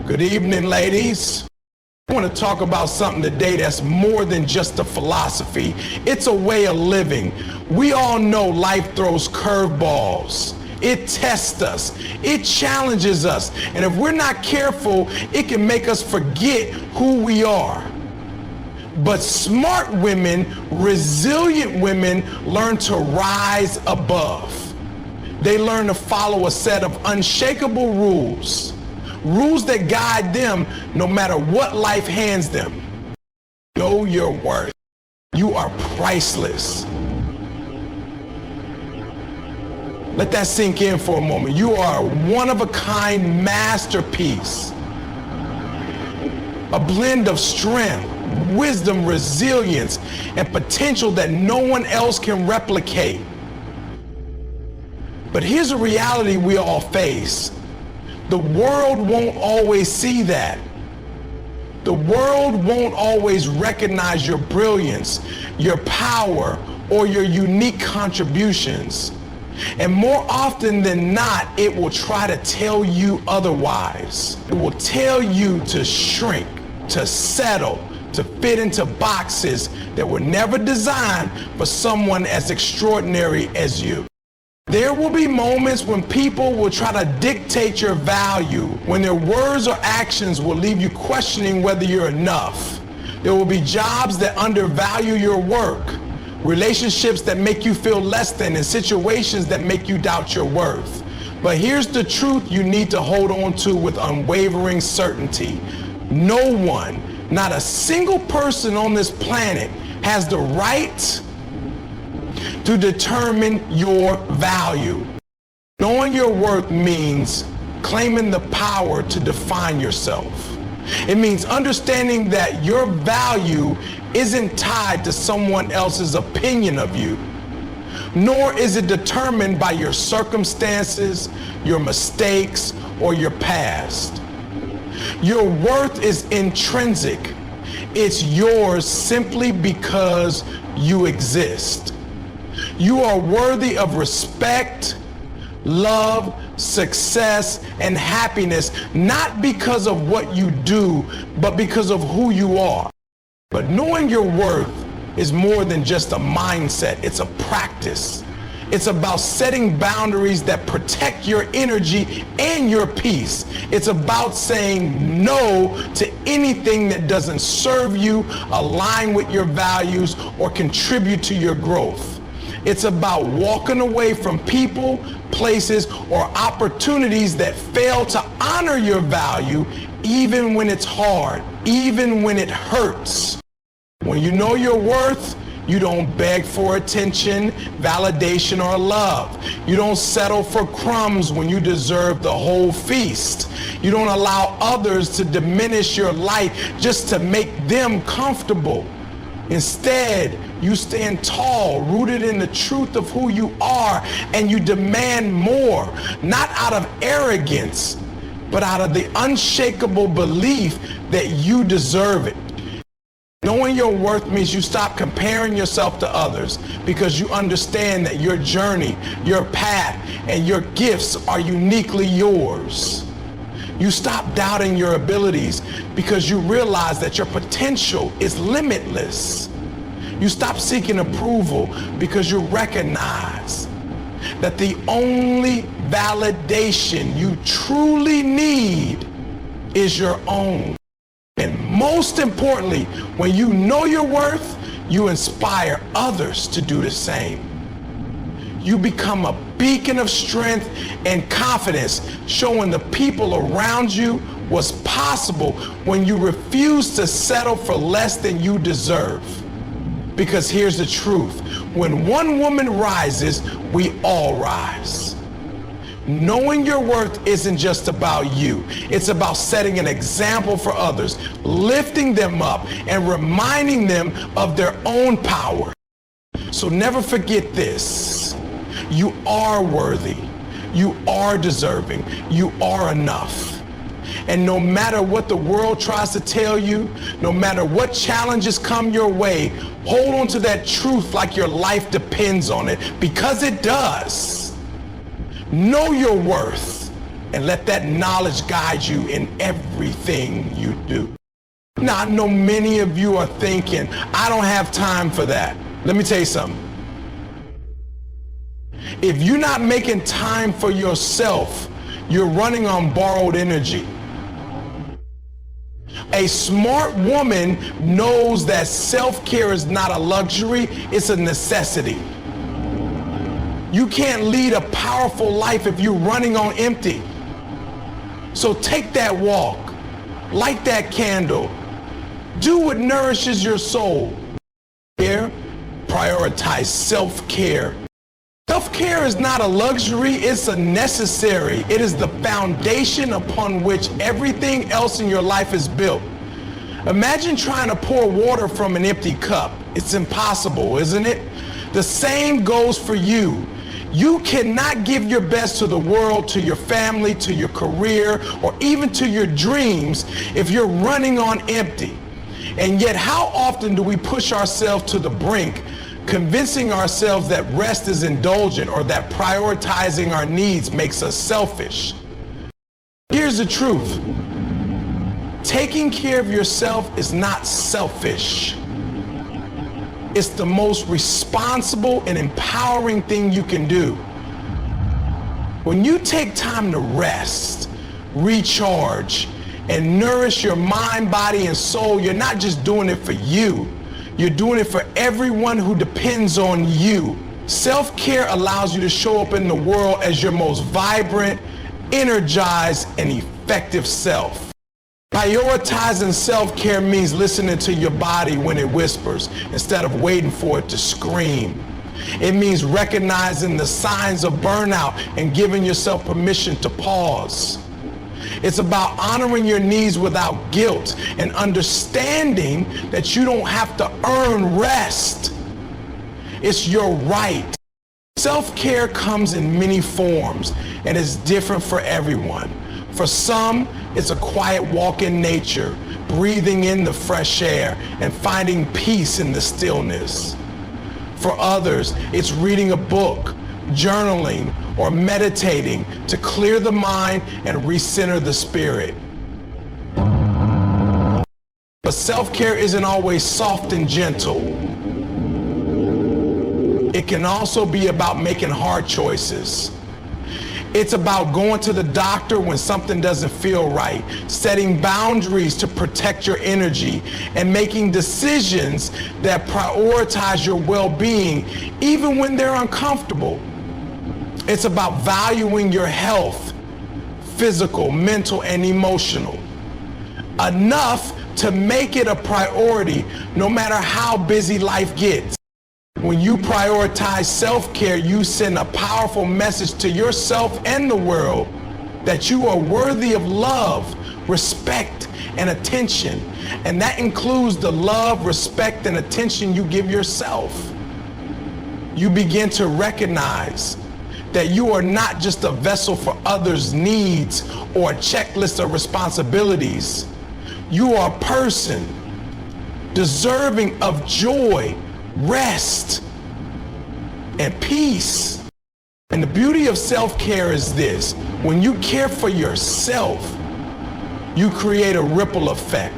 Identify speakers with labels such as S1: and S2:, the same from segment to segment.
S1: Good evening, ladies. I want to talk about something today that's more than just a philosophy. It's a way of living. We all know life throws curveballs. It tests us. It challenges us. And if we're not careful, it can make us forget who we are. But smart women, resilient women, learn to rise above. They learn to follow a set of unshakable rules. Rules that guide them no matter what life hands them. Know your worth. You are priceless. Let that sink in for a moment. You are a one-of-a-kind masterpiece. A blend of strength, wisdom, resilience, and potential that no one else can replicate. But here's a reality we all face. The world won't always see that. The world won't always recognize your brilliance, your power, or your unique contributions. And more often than not, it will try to tell you otherwise. It will tell you to shrink, to settle, to fit into boxes that were never designed for someone as extraordinary as you. There will be moments when people will try to dictate your value, when their words or actions will leave you questioning whether you're enough. There will be jobs that undervalue your work, relationships that make you feel less than, and situations that make you doubt your worth. But here's the truth you need to hold on to with unwavering certainty. No one, not a single person on this planet, has the right to determine your value. Knowing your worth means claiming the power to define yourself. It means understanding that your value isn't tied to someone else's opinion of you, nor is it determined by your circumstances, your mistakes, or your past. Your worth is intrinsic. It's yours simply because you exist. You are worthy of respect, love, success, and happiness, not because of what you do, but because of who you are. But knowing your worth is more than just a mindset, it's a practice. It's about setting boundaries that protect your energy and your peace. It's about saying no to anything that doesn't serve you, align with your values, or contribute to your growth. It's about walking away from people, places, or opportunities that fail to honor your value, even when it's hard, even when it hurts. When you know your worth, you don't beg for attention, validation, or love. You don't settle for crumbs when you deserve the whole feast. You don't allow others to diminish your life just to make them comfortable. Instead, you stand tall, rooted in the truth of who you are, and you demand more, not out of arrogance, but out of the unshakable belief that you deserve it. Knowing your worth means you stop comparing yourself to others because you understand that your journey, your path, and your gifts are uniquely yours. You stop doubting your abilities because you realize that your potential is limitless. You stop seeking approval because you recognize that the only validation you truly need is your own. And most importantly, when you know your worth, you inspire others to do the same. You become a beacon of strength and confidence, showing the people around you what's possible when you refuse to settle for less than you deserve. Because here's the truth, when one woman rises, we all rise. Knowing your worth isn't just about you. It's about setting an example for others, lifting them up, and reminding them of their own power. So never forget this. You are worthy. You are deserving. You are enough. And no matter what the world tries to tell you, no matter what challenges come your way, hold on to that truth like your life depends on it, because it does. Know your worth. and let that knowledge guide you in everything you do. Now, I know many of you are thinking, I don't have time for that. Let me tell you something. If you're not making time for yourself, you're running on borrowed energy. A smart woman knows that self-care is not a luxury, it's a necessity. You can't lead a powerful life if you're running on empty. So take that walk, light that candle, do what nourishes your soul. Prioritize self-care. Self-care is not a luxury, it's a necessary. It is the foundation upon which everything else in your life is built. Imagine trying to pour water from an empty cup. It's impossible, isn't it? The same goes for you. You cannot give your best to the world, to your family, to your career, or even to your dreams if you're running on empty. And yet, how often do we push ourselves to the brink, convincing ourselves that rest is indulgent or that prioritizing our needs makes us selfish? Here's the truth. Taking care of yourself is not selfish. It's the most responsible and empowering thing you can do. When you take time to rest, recharge, and nourish your mind, body, and soul, you're not just doing it for you. You're doing it for everyone who depends on you. Self-care allows you to show up in the world as your most vibrant, energized, and effective self. Prioritizing self-care means listening to your body when it whispers instead of waiting for it to scream. It means recognizing the signs of burnout and giving yourself permission to pause. It's about honoring your needs without guilt and understanding that you don't have to earn rest. It's your right. Self-care comes in many forms and is different for everyone. For some, it's a quiet walk in nature, breathing in the fresh air and finding peace in the stillness. For others, it's reading a book, journaling, or meditating to clear the mind and recenter the spirit. But self-care isn't always soft and gentle. It can also be about making hard choices. It's about going to the doctor when something doesn't feel right, setting boundaries to protect your energy, and making decisions that prioritize your well-being even when they're uncomfortable. It's about valuing your health, physical, mental, and emotional, enough to make it a priority no matter how busy life gets. When you prioritize self-care, you send a powerful message to yourself and the world that you are worthy of love, respect, and attention. And that includes the love, respect, and attention you give yourself. You begin to recognize that you are not just a vessel for others' needs or a checklist of responsibilities. You are a person deserving of joy, rest, and peace. And the beauty of self-care is this: when you care for yourself, you create a ripple effect.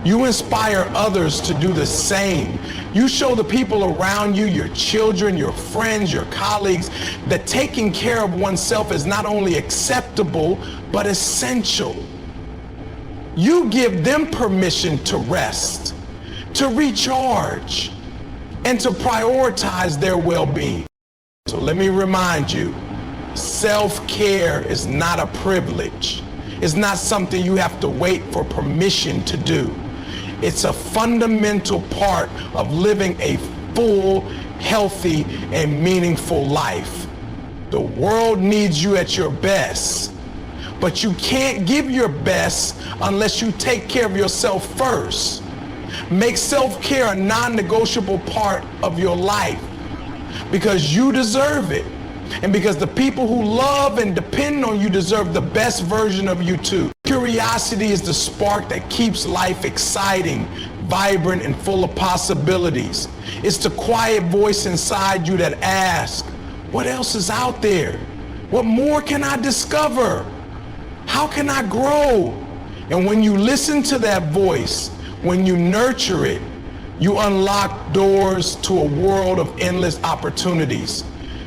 S1: You inspire others to do the same. You show the people around you, your children, your friends, your colleagues, that taking care of oneself is not only acceptable, but essential. You give them permission to rest, to recharge, and to prioritize their well-being. So let me remind you, self-care is not a privilege. It's not something you have to wait for permission to do. It's a fundamental part of living a full, healthy, and meaningful life. The world needs you at your best, but you can't give your best unless you take care of yourself first. Make self-care a non-negotiable part of your life because you deserve it, and because the people who love and depend on you deserve the best version of you too. Curiosity is the spark that keeps life exciting, vibrant, and full of possibilities. It's the quiet voice inside you that asks, what else is out there? What more can I discover? How can I grow? And when you listen to that voice, when you nurture it, you unlock doors to a world of endless opportunities.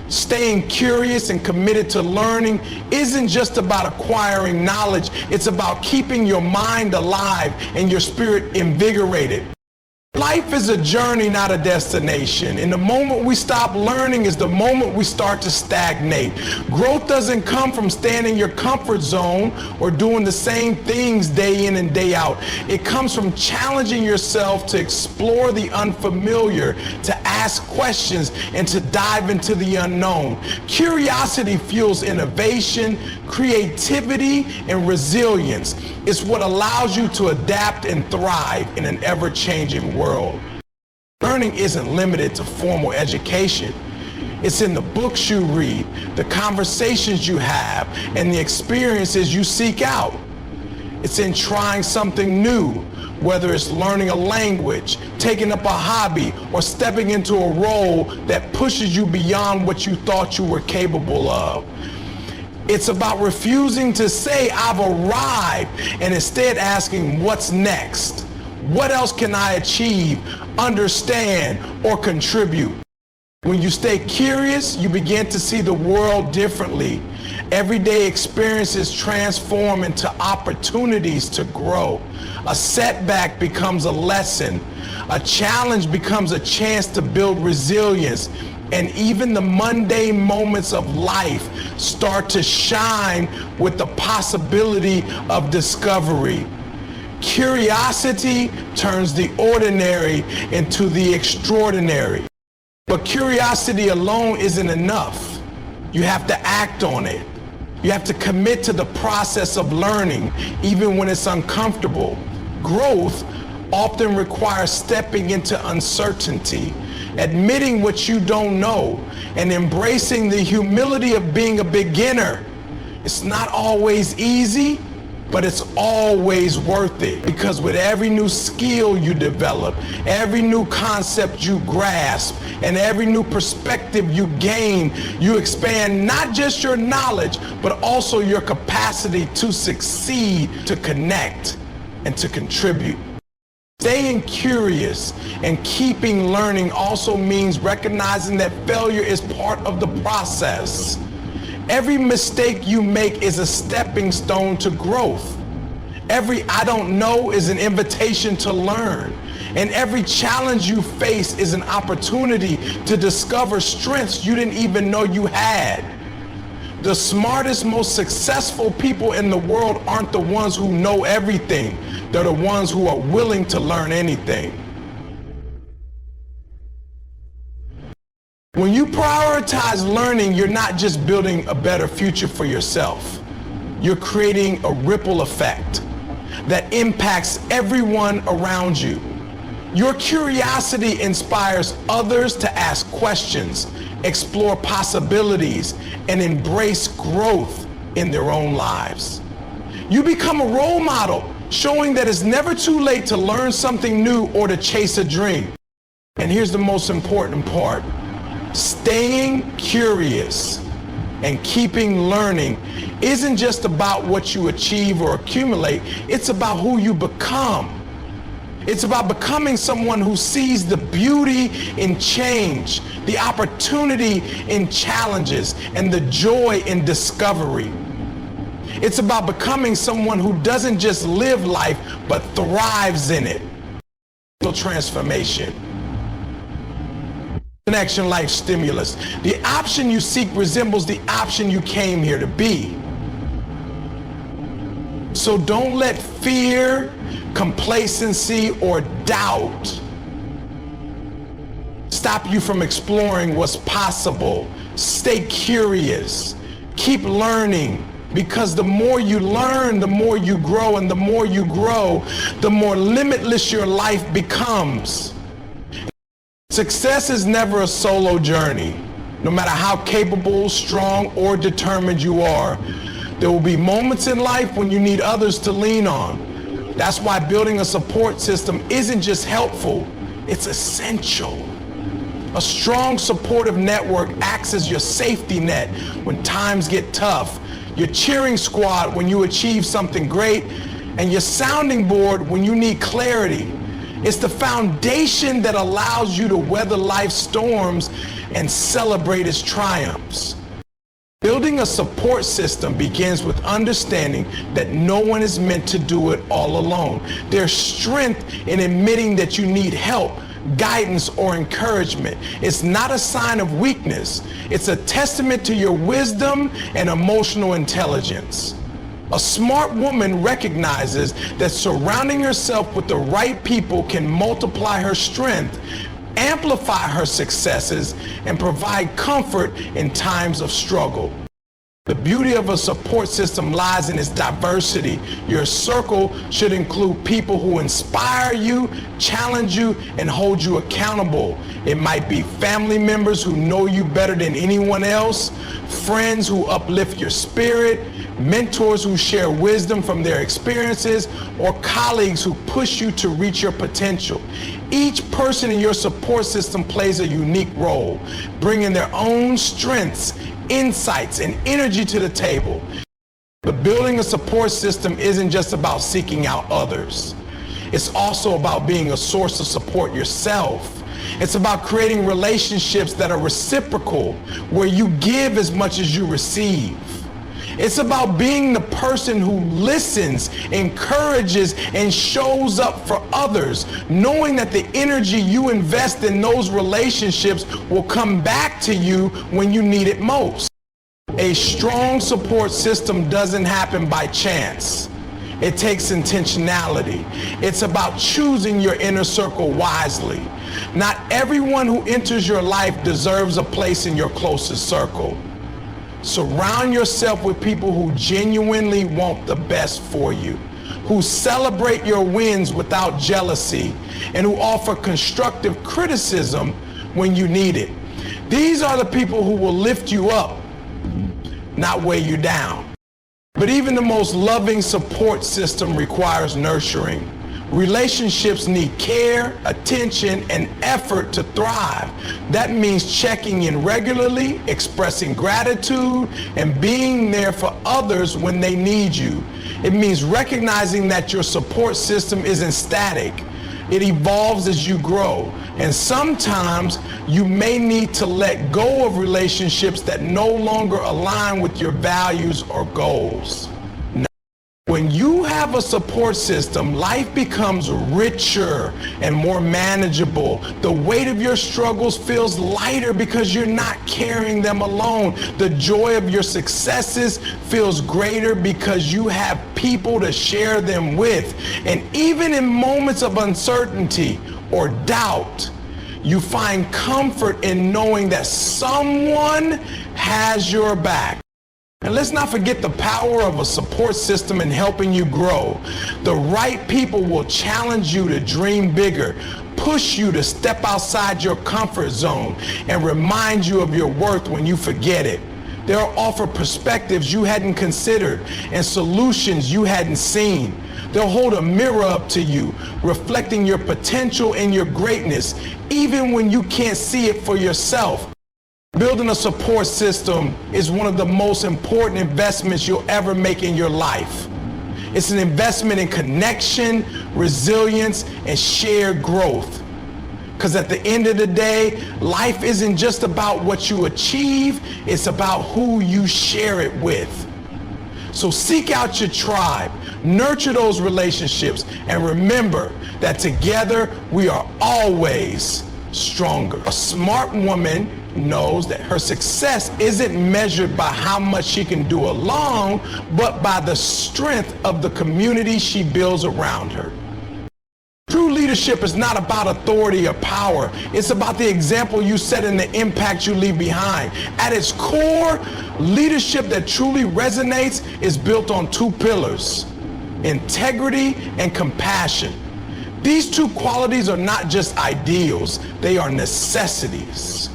S1: Staying curious and committed to learning isn't just about acquiring knowledge, it's about keeping your mind alive and your spirit invigorated. Life is a journey, not a destination. And the moment we stop learning is the moment we start to stagnate. Growth doesn't come from staying in your comfort zone or doing the same things day in and day out. It comes from challenging yourself to explore the unfamiliar, to ask questions, and to dive into the unknown. Curiosity fuels innovation, creativity, and resilience. It's what allows you to adapt and thrive in an ever-changing world. Learning isn't limited to formal education. It's in the books you read, the conversations you have, and the experiences you seek out. It's in trying something new, whether it's learning a language, taking up a hobby, or stepping into a role that pushes you beyond what you thought you were capable of. It's about refusing to say, I've arrived, and instead asking, what's next? What else can I achieve, understand, or contribute? When you stay curious, you begin to see the world differently. Everyday experiences transform into opportunities to grow. A setback becomes a lesson. A challenge becomes a chance to build resilience. And even the mundane moments of life start to shine with the possibility of discovery. Curiosity turns the ordinary into the extraordinary. But curiosity alone isn't enough. You have to act on it. You have to commit to the process of learning, even when it's uncomfortable. Growth often requires stepping into uncertainty, admitting what you don't know, and embracing the humility of being a beginner. It's not always easy, but it's always worth it, because with every new skill you develop, every new concept you grasp, and every new perspective you gain, you expand not just your knowledge, but also your capacity to succeed, to connect, and to contribute. Staying curious and keeping learning also means recognizing that failure is part of the process. Every mistake you make is a stepping stone to growth. Every I don't know is an invitation to learn. And every challenge you face is an opportunity to discover strengths you didn't even know you had. The smartest, most successful people in the world aren't the ones who know everything. They're the ones who are willing to learn anything. When you prioritize learning, you're not just building a better future for yourself. You're creating a ripple effect that impacts everyone around you. Your curiosity inspires others to ask questions, explore possibilities, and embrace growth in their own lives. You become a role model, showing that it's never too late to learn something new or to chase a dream. And here's the most important part. Staying curious and keeping learning isn't just about what you achieve or accumulate, it's about who you become. It's about becoming someone who sees the beauty in change, the opportunity in challenges, and the joy in discovery. It's about becoming someone who doesn't just live life, but thrives in it. Transformation. Connection life stimulus. The option you seek resembles the option you came here to be. So don't let fear, complacency, or doubt stop you from exploring what's possible. Stay curious. Keep learning, because the more you learn, the more you grow, and the more you grow, the more limitless your life becomes. Success is never a solo journey. No matter how capable, strong, or determined you are, there will be moments in life when you need others to lean on. That's why building a support system isn't just helpful, it's essential. A strong supportive network acts as your safety net when times get tough, your cheering squad when you achieve something great, and your sounding board when you need clarity. It's the foundation that allows you to weather life's storms and celebrate its triumphs. Building a support system begins with understanding that no one is meant to do it all alone. There's strength in admitting that you need help, guidance, or encouragement. It's not a sign of weakness. It's a testament to your wisdom and emotional intelligence. A smart woman recognizes that surrounding herself with the right people can multiply her strength, amplify her successes, and provide comfort in times of struggle. The beauty of a support system lies in its diversity. Your circle should include people who inspire you, challenge you, and hold you accountable. It might be family members who know you better than anyone else, friends who uplift your spirit, mentors who share wisdom from their experiences, or colleagues who push you to reach your potential. Each person in your support system plays a unique role, bringing their own strengths, insights, and energy to the table. But building a support system isn't just about seeking out others. It's also about being a source of support yourself. It's about creating relationships that are reciprocal, where you give as much as you receive. It's about being the person who listens, encourages, and shows up for others, knowing that the energy you invest in those relationships will come back to you when you need it most. A strong support system doesn't happen by chance. It takes intentionality. It's about choosing your inner circle wisely. Not everyone who enters your life deserves a place in your closest circle. Surround yourself with people who genuinely want the best for you, who celebrate your wins without jealousy, and who offer constructive criticism when you need it. These are the people who will lift you up, not weigh you down. But even the most loving support system requires nurturing. Relationships need care, attention, and effort to thrive. That means checking in regularly, expressing gratitude, and being there for others when they need you. It means recognizing that your support system isn't static. It evolves as you grow. And sometimes you may need to let go of relationships that no longer align with your values or goals. When you have a support system, life becomes richer and more manageable. The weight of your struggles feels lighter because you're not carrying them alone. The joy of your successes feels greater because you have people to share them with. And even in moments of uncertainty or doubt, you find comfort in knowing that someone has your back. And let's not forget the power of a support system in helping you grow. The right people will challenge you to dream bigger, push you to step outside your comfort zone, and remind you of your worth when you forget it. They'll offer perspectives you hadn't considered and solutions you hadn't seen. They'll hold a mirror up to you, reflecting your potential and your greatness, even when you can't see it for yourself. Building a support system is one of the most important investments you'll ever make in your life. It's an investment in connection, resilience, and shared growth. Because at the end of the day, life isn't just about what you achieve, it's about who you share it with. So seek out your tribe, nurture those relationships, and remember that together we are always stronger. A smart woman knows that her success isn't measured by how much she can do alone, but by the strength of the community she builds around her. True leadership is not about authority or power. It's about the example you set and the impact you leave behind. At its core, leadership that truly resonates is built on two pillars: integrity and compassion. These two qualities are not just ideals, they are necessities.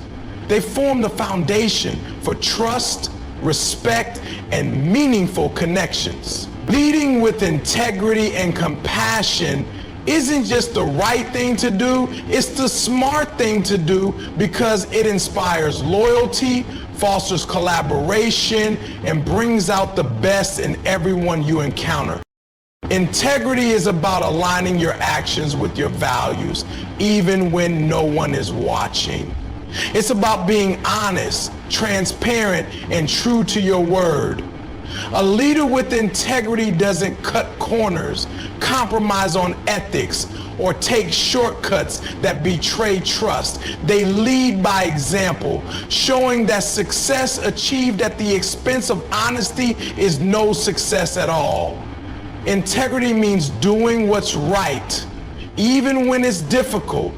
S1: They form the foundation for trust, respect, and meaningful connections. Leading with integrity and compassion isn't just the right thing to do, it's the smart thing to do because it inspires loyalty, fosters collaboration, and brings out the best in everyone you encounter. Integrity is about aligning your actions with your values, even when no one is watching. It's about being honest, transparent, and true to your word. A leader with integrity doesn't cut corners, compromise on ethics, or take shortcuts that betray trust. They lead by example, showing that success achieved at the expense of honesty is no success at all. Integrity means doing what's right, even when it's difficult,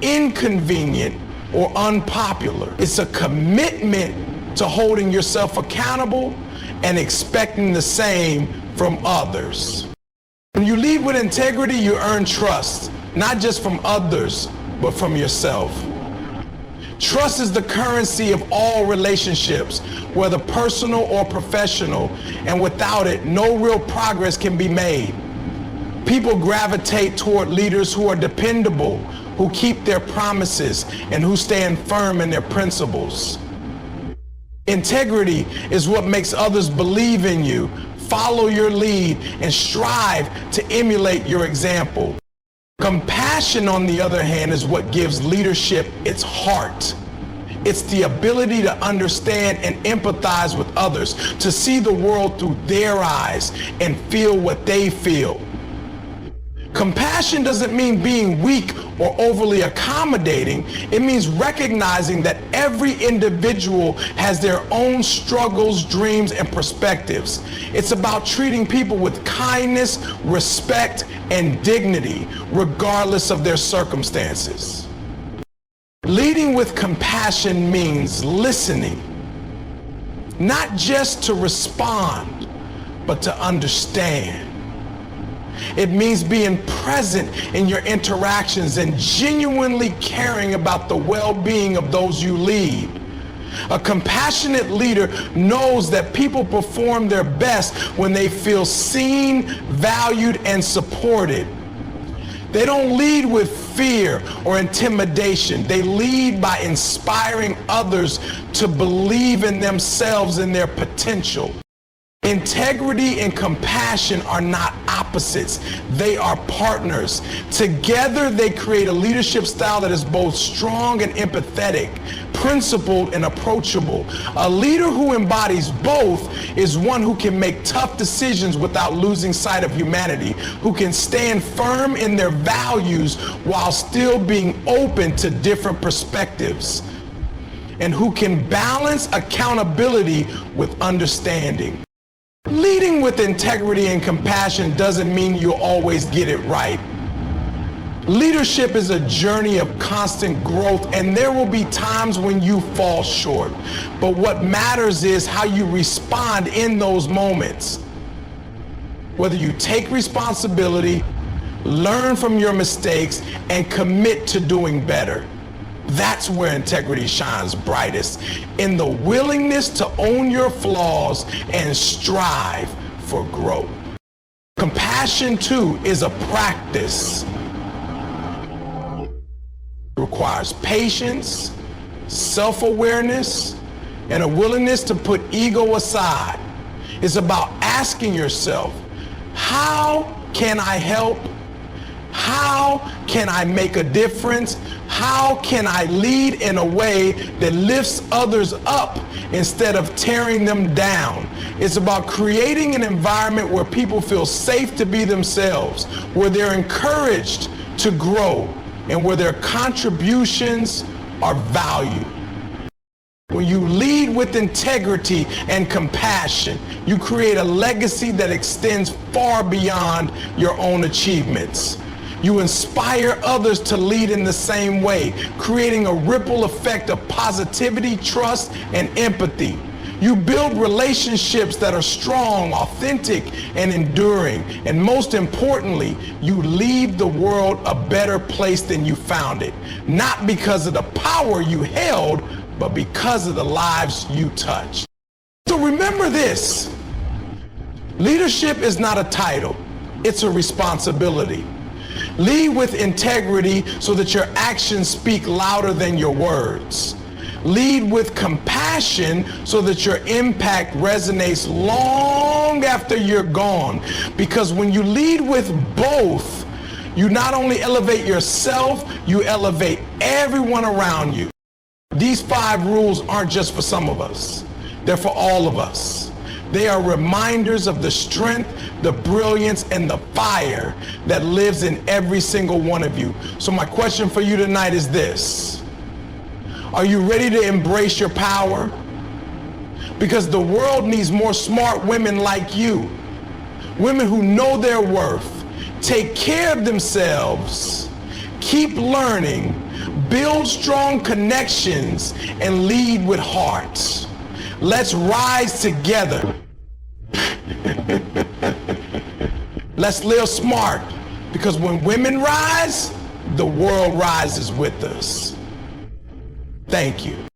S1: inconvenient, or unpopular. It's a commitment to holding yourself accountable and expecting the same from others. When you lead with integrity, you earn trust, not just from others, but from yourself. Trust is the currency of all relationships, whether personal or professional, and without it, no real progress can be made. People gravitate toward leaders who are dependable, who keep their promises, and who stand firm in their principles. Integrity is what makes others believe in you, follow your lead, and strive to emulate your example. Compassion, on the other hand, is what gives leadership its heart. It's the ability to understand and empathize with others, to see the world through their eyes and feel what they feel. Compassion doesn't mean being weak or overly accommodating. It means recognizing that every individual has their own struggles, dreams, and perspectives. It's about treating people with kindness, respect, and dignity, regardless of their circumstances. Leading with compassion means listening, not just to respond, but to understand. It means being present in your interactions and genuinely caring about the well-being of those you lead. A compassionate leader knows that people perform their best when they feel seen, valued, and supported. They don't lead with fear or intimidation. They lead by inspiring others to believe in themselves and their potential. Integrity and compassion are not opposites. They are partners. Together, they create a leadership style that is both strong and empathetic, principled and approachable. A leader who embodies both is one who can make tough decisions without losing sight of humanity, who can stand firm in their values while still being open to different perspectives, and who can balance accountability with understanding. Leading with integrity and compassion doesn't mean you'll always get it right. Leadership is a journey of constant growth, and there will be times when you fall short. But what matters is how you respond in those moments. Whether you take responsibility, learn from your mistakes, and commit to doing better. That's where integrity shines brightest, in the willingness to own your flaws and strive for growth. Compassion, too, is a practice. It requires patience, self-awareness, and a willingness to put ego aside. It's about asking yourself, how can I help? How can I make a difference? How can I lead in a way that lifts others up instead of tearing them down? It's about creating an environment where people feel safe to be themselves, where they're encouraged to grow, and where their contributions are valued. When you lead with integrity and compassion, you create a legacy that extends far beyond your own achievements. You inspire others to lead in the same way, creating a ripple effect of positivity, trust, and empathy. You build relationships that are strong, authentic, and enduring. And most importantly, you leave the world a better place than you found it. Not because of the power you held, but because of the lives you touched. So remember this: leadership is not a title, it's a responsibility. Lead with integrity so that your actions speak louder than your words. Lead with compassion so that your impact resonates long after you're gone. Because when you lead with both, you not only elevate yourself, you elevate everyone around you. These 5 rules aren't just for some of us. They're for all of us. They are reminders of the strength, the brilliance, and the fire that lives in every single one of you. So my question for you tonight is this. Are you ready to embrace your power? Because the world needs more smart women like you. Women who know their worth, take care of themselves, keep learning, build strong connections, and lead with heart. Let's rise together. Let's live smart, because when women rise, the world rises with us. Thank you.